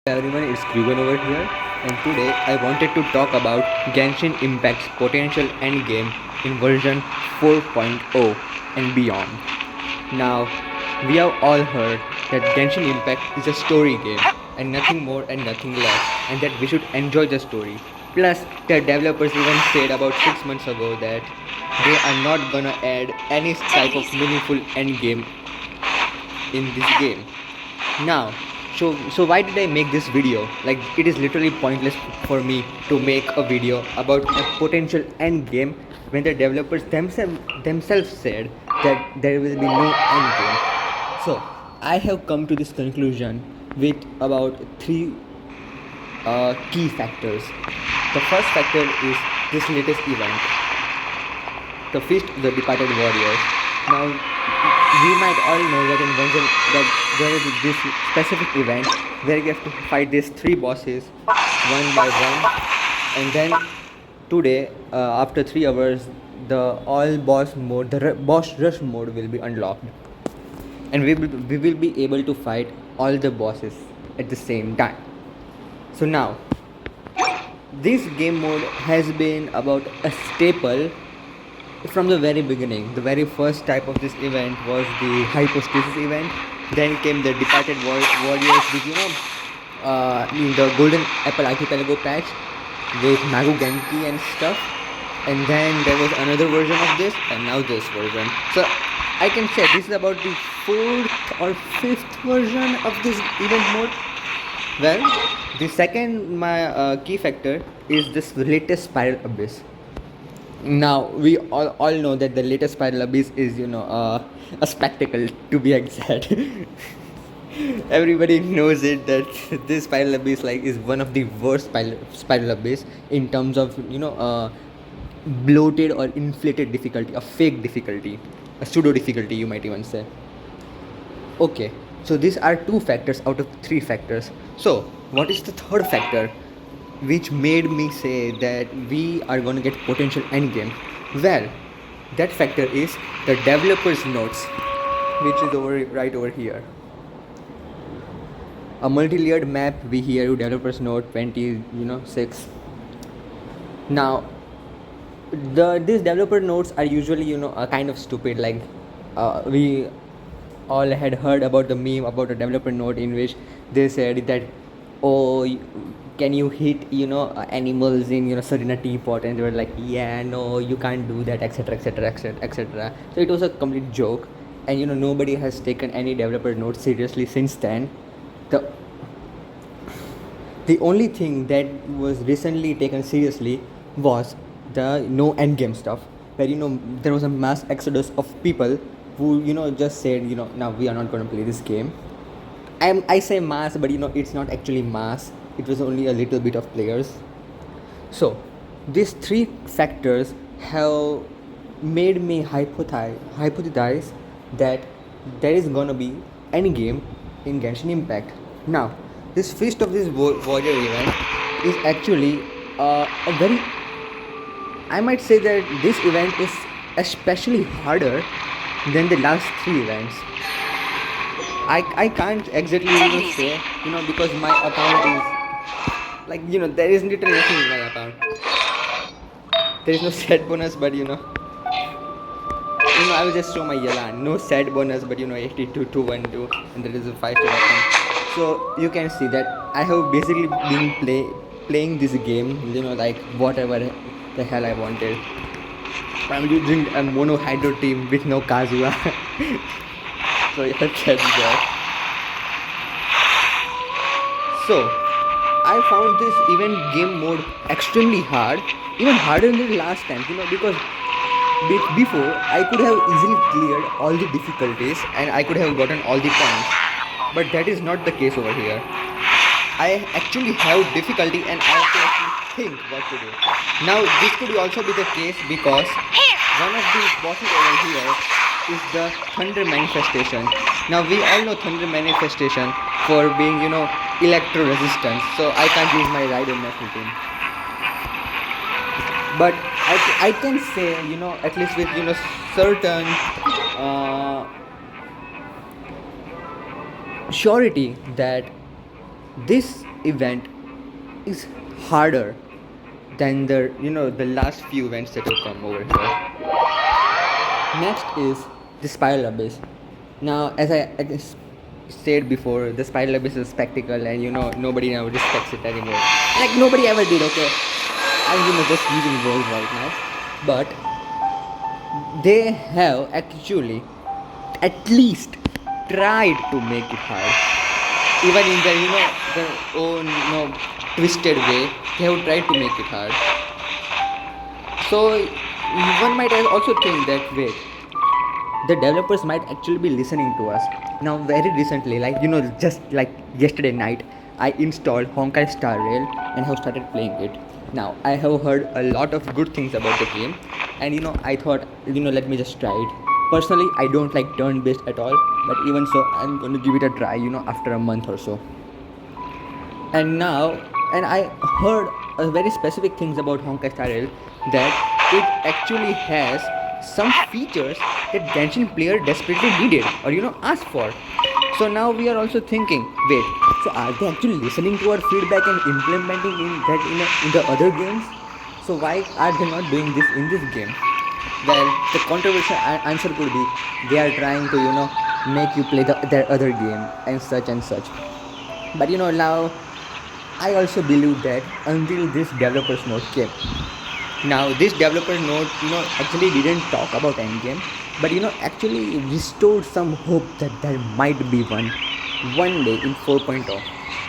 Everyone, it's Krugan over here, and today I wanted to talk about Genshin Impact's potential endgame in version 4.0 and beyond. Now, we have all heard that Genshin Impact is a story game and nothing more and nothing less, and that we should enjoy the story. Plus, the developers even said about 6 months ago that they are not gonna add any type of meaningful endgame in this game. Now, so why did I make this video? Like, it is literally pointless for me to make a video about a potential end game when the developers themselves said that there will be no end game. So I have come to this conclusion with about three key factors. The first factor is this latest event, the Feast of the Departed Warriors. Now, we might all know that in Genshin that there is this specific event where you have to fight these three bosses one by one, and then today, after 3 hours, the all boss mode, the boss rush mode will be unlocked, and we will be able to fight all the bosses at the same time. So now, this game mode has been about a staple from the very beginning. The very first type of this event was the hypostasis event. Then came the departed warriors with in the Golden Apple Archipelago patch with Magu Genki and stuff. And then there was another version of this, and now this version. So I can say this is about the fourth or fifth version of this event mode. Well, the second key factor is this latest Spiral Abyss. Now we all know that the latest Spiral Abyss is a spectacle, to be exact. Everybody knows it that this Spiral Abyss is one of the worst Spiral Abyss in terms of bloated or inflated difficulty, a fake difficulty, a pseudo difficulty, you might even say. Okay, so these are two factors out of three factors. So what is the third factor which made me say that we are going to get potential endgame? Well, that factor is the developer's notes, which is right over here. A multi-layered map, we hear you developer's note 26. Now, these developer notes are usually kind of stupid. We all had heard about the meme about a developer note in which they said that, oh, can you hit animals in certain a teapot, and they were like, yeah, no, you can't do that, etc, etc, etc, etc. So it was a complete joke, and nobody has taken any developer note seriously since then. The only thing that was recently taken seriously was the no endgame stuff, where there was a mass exodus of people who just said now we are not going to play this game. I say mass, but it's not actually mass. It was only a little bit of players. So these three factors have made me hypothesize that there is gonna be any game in Genshin Impact. Now, this Feast of this Warrior event is actually a very, I might say that this event is especially harder than the last three events. I can't exactly even say, because my account is there is literally nothing in my account. There is no set bonus, but I will just show my Yalan. No set bonus, but 82 to 1-2, and there is a 5 to weapon. So you can see that I have basically been playing this game, whatever the hell I wanted. I'm using a mono hydro team with no Kazuha. So yeah, that's that. So I found this event game mode extremely hard, even harder than the last time, because before I could have easily cleared all the difficulties and I could have gotten all the points, but that is not the case over here. I actually have difficulty and I have to actually think what to do. Now this could also be the case because one of the bosses over here is the Thunder Manifestation. Now we all know Thunder Manifestation for being electro resistant, so I can't use my Rider Metal team. But I can say at least with certain surety that this event is harder than the last few events that have come over here. Next is the spiral abyss. Now, as I said before, the spiral abyss is a spectacle, and nobody now respects it anymore. Like nobody ever did. Okay, I'm just using words right now, but they have actually at least tried to make it hard. Even in their own twisted way, they have tried to make it hard. So one might also think that wait, the developers might actually be listening to us. Now, very recently, like just like yesterday night, I installed Honkai Star Rail and have started playing it. Now, I have heard a lot of good things about the game, and I thought let me just try it. Personally, I don't like turn-based at all, but even so, I'm going to give it a try. After a month or so. And I heard very specific things about Honkai Star Rail, that it actually has some features that Genshin player desperately needed or asked for. So now we are also thinking, wait, so are they actually listening to our feedback and implementing in the other games? So why are they not doing this in this game? Well, the controversial answer could be they are trying to make you play their other game and such and such. But now I also believe that until this developer's note came. Now this developer note actually didn't talk about endgame, but actually restored some hope that there might be one day in 4.0.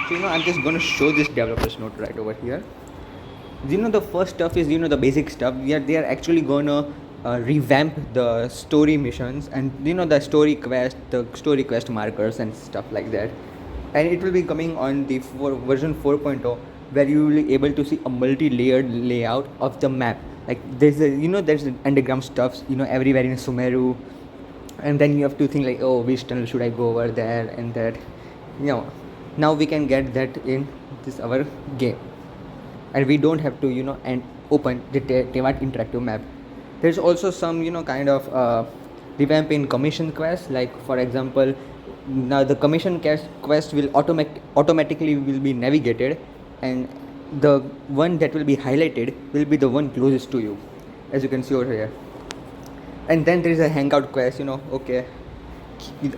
So I'm just gonna show this developer's note right over here. The first stuff is the basic stuff. They are actually gonna revamp the story missions and the story quest markers and stuff like that. And it will be coming on the version 4.0, where you will be able to see a multi-layered layout of the map. Like there's there's underground stuffs everywhere in Sumeru, and then you have to think like, oh, which tunnel should I go over there and that. Now we can get that in this our game, and we don't have to and open the Tevat interactive map. There's also some kind of revamp in commission quests. Like for example, now the commission quest will automatically will be navigated, and the one that will be highlighted will be the one closest to you, as you can see over here. And then there is a hangout quest. Okay,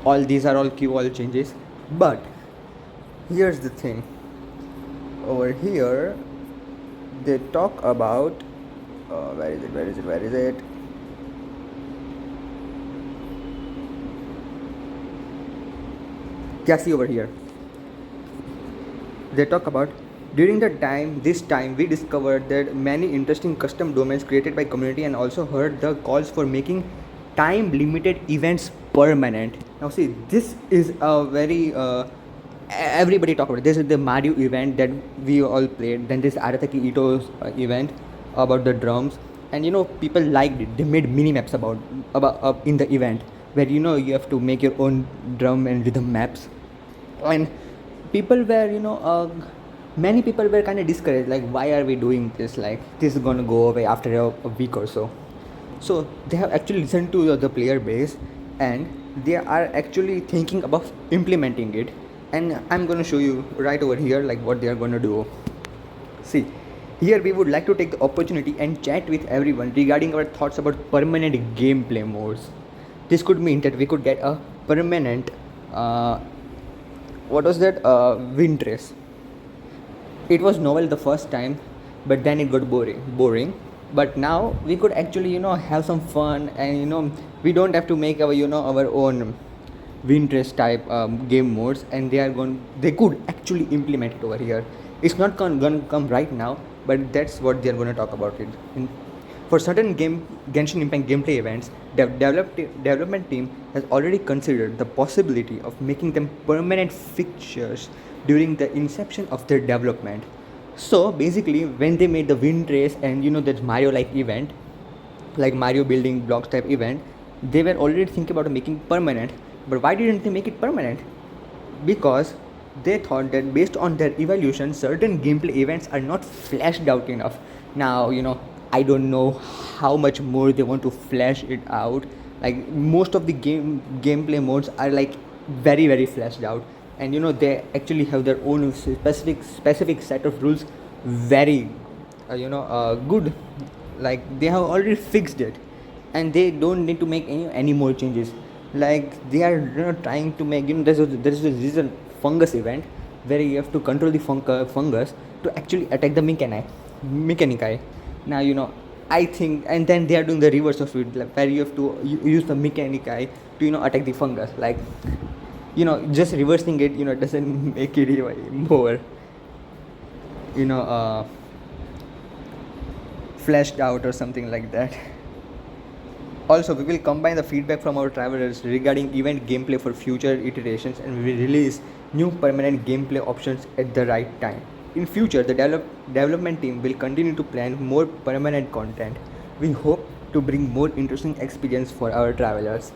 all these are all keyword changes, but here's the thing. Over here they talk about where is it. Yeah, see over here. They talk about during this time we discovered that many interesting custom domains created by community, and also heard the calls for making time limited events permanent. Now see, this is a very everybody talk about it. This is the Mario event that we all played. Then this Arataki Ito's event about the drums, and people liked it. They made mini maps about in the event, where you have to make your own drum and rhythm maps. And people were many people were kind of discouraged, like why are we doing this, like this is going to go away after a week or so. So they have actually listened to the player base, and they are actually thinking about implementing it. And I'm going to show you right over here like what they are going to do. See, here we would like to take the opportunity and chat with everyone regarding our thoughts about permanent gameplay modes. This could mean that we could get a permanent what was that wind race. It was novel the first time, but then it got boring. But now we could actually have some fun, and we don't have to make our our own wind race type game modes, and they could actually implement it over here. It's not gonna come right now, but that's what they're going to talk about it. For certain Genshin Impact gameplay events, the development team has already considered the possibility of making them permanent fixtures during the inception of their development. So basically, when they made the wind race and that Mario-like event, like Mario building blocks type event, they were already thinking about making permanent. But why didn't they make it permanent? Because they thought that based on their evaluation, certain gameplay events are not fleshed out enough. Now I don't know how much more they want to flesh it out. Like most of the gameplay modes are like very fleshed out. and they actually have their own specific set of rules, very good. Like they have already fixed it, and they don't need to make any more changes. Like they are trying to make, there's a reason fungus event where you have to control the fungus to actually attack the mechanici. Now I think, and then they are doing the reverse of it, like where you have to use the mechanici to attack the fungus. Like just reversing it doesn't make it more you know uh, fleshed out or something like that. Also, we will combine the feedback from our travelers regarding event gameplay for future iterations, and we will release new permanent gameplay options at the right time. In future, the development team will continue to plan more permanent content. We hope to bring more interesting experience for our travelers.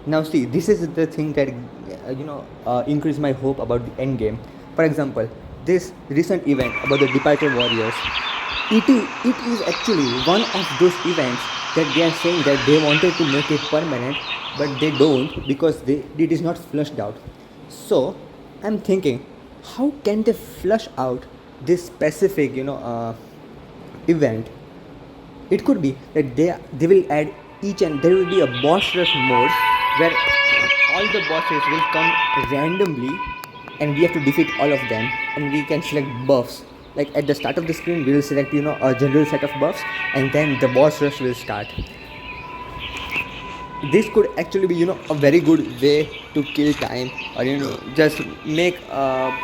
Now, see, this is the thing that increase my hope about the end game. For example, this recent event about the departed warriors, it is actually one of those events that they are saying that they wanted to make it permanent, but they don't because it is not flushed out. So I'm thinking, how can they flush out this specific event? It could be that they will add each, and there will be a boss rush mode where all the bosses will come randomly, and we have to defeat all of them, and we can select buffs. Like at the start of the screen we will select a general set of buffs, and then the boss rush will start. This could actually be a very good way to kill time, or just make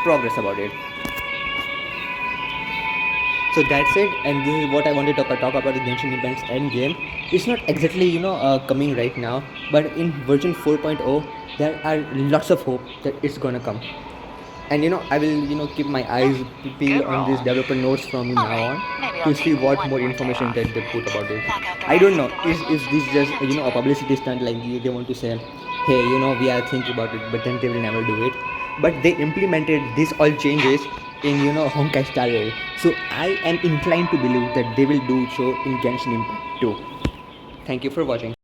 progress about it. So that's it, and this is what I wanted to talk about the Genshin Impact's end game. It's not exactly coming right now, but in version 4.0 there are lots of hope that it's gonna come. And I will keep my eyes peeled on these developer notes from now on to see what more information that they put about it. I don't know if this just a publicity stunt, like they want to say, hey, we are thinking about it, but then they will never do it. But they implemented these all changes in Honkai Star Rail, so I am inclined to believe that they will do so in Genshin Impact too. Thank you for watching.